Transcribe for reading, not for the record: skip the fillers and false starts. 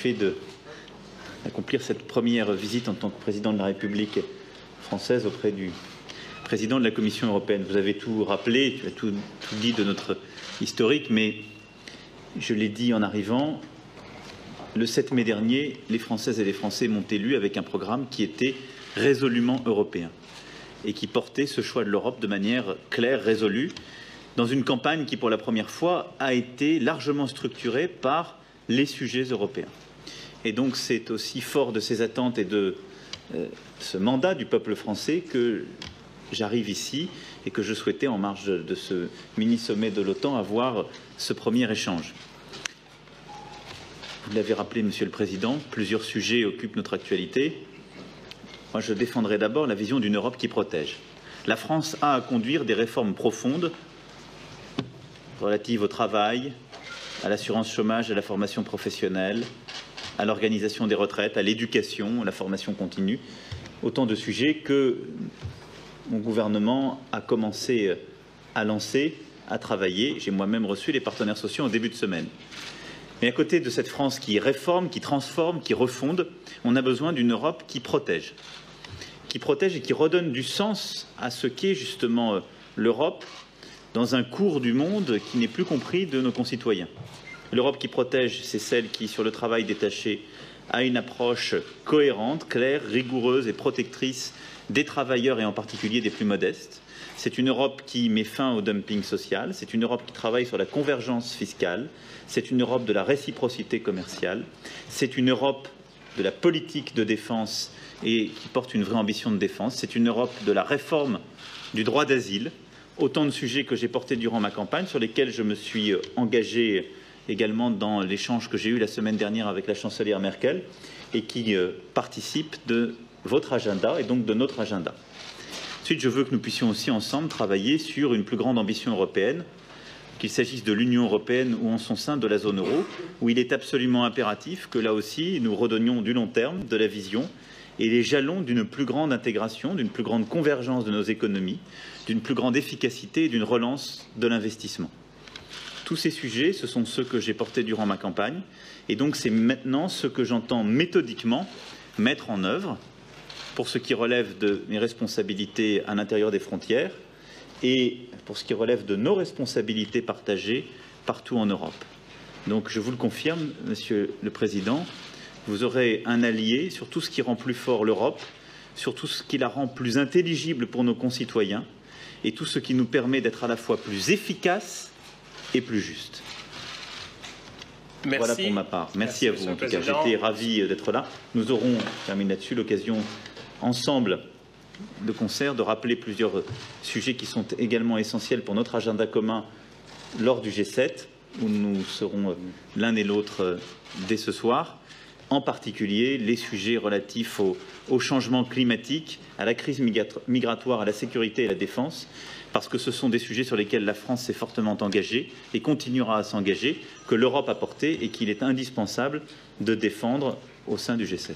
fait d'accomplir cette première visite en tant que président de la République française auprès du président de la Commission européenne. Vous avez tout rappelé, tu as tout dit de notre historique, mais je l'ai dit en arrivant, le 7 mai dernier, les Françaises et les Français m'ont élu avec un programme qui était résolument européen et qui portait ce choix de l'Europe de manière claire, résolue, dans une campagne qui, pour la première fois, a été largement structurée par les sujets européens. Et donc, c'est aussi fort de ces attentes et de ce mandat du peuple français que j'arrive ici et que je souhaitais, en marge de ce mini-sommet de l'OTAN, avoir ce premier échange. Vous l'avez rappelé, Monsieur le Président, plusieurs sujets occupent notre actualité. Moi, je défendrai d'abord la vision d'une Europe qui protège. La France a à conduire des réformes profondes relatives au travail, à l'assurance chômage, à la formation professionnelle, à l'organisation des retraites, à l'éducation, à la formation continue. Autant de sujets que mon gouvernement a commencé à lancer, à travailler. J'ai moi-même reçu les partenaires sociaux en début de semaine. Mais à côté de cette France qui réforme, qui transforme, qui refonde, on a besoin d'une Europe qui protège et qui redonne du sens à ce qu'est justement l'Europe dans un cours du monde qui n'est plus compris de nos concitoyens. L'Europe qui protège, c'est celle qui, sur le travail détaché, a une approche cohérente, claire, rigoureuse et protectrice des travailleurs et en particulier des plus modestes. C'est une Europe qui met fin au dumping social, c'est une Europe qui travaille sur la convergence fiscale, c'est une Europe de la réciprocité commerciale, c'est une Europe de la politique de défense et qui porte une vraie ambition de défense, c'est une Europe de la réforme du droit d'asile, autant de sujets que j'ai portés durant ma campagne, sur lesquels je me suis engagé également dans l'échange que j'ai eu la semaine dernière avec la chancelière Merkel et qui participent de votre agenda et donc de notre agenda. Ensuite, je veux que nous puissions aussi ensemble travailler sur une plus grande ambition européenne, qu'il s'agisse de l'Union européenne ou en son sein de la zone euro, où il est absolument impératif que là aussi nous redonnions du long terme, de la vision et les jalons d'une plus grande intégration, d'une plus grande convergence de nos économies, d'une plus grande efficacité et d'une relance de l'investissement. Tous ces sujets, ce sont ceux que j'ai portés durant ma campagne et donc c'est maintenant ce que j'entends méthodiquement mettre en œuvre pour ce qui relève de mes responsabilités à l'intérieur des frontières et pour ce qui relève de nos responsabilités partagées partout en Europe. Donc je vous le confirme, Monsieur le Président, vous aurez un allié sur tout ce qui rend plus fort l'Europe, sur tout ce qui la rend plus intelligible pour nos concitoyens et tout ce qui nous permet d'être à la fois plus efficaces et plus juste. Merci. Voilà pour ma part. Merci à vous en tout cas. J'étais ravi d'être là. Nous aurons, je termine là-dessus, l'occasion ensemble, de concert, de rappeler plusieurs sujets qui sont également essentiels pour notre agenda commun lors du G7, où nous serons l'un et l'autre dès ce soir, en particulier les sujets relatifs au changement climatique, à la crise migratoire, à la sécurité et à la défense, parce que ce sont des sujets sur lesquels la France s'est fortement engagée et continuera à s'engager, que l'Europe a porté et qu'il est indispensable de défendre au sein du G7.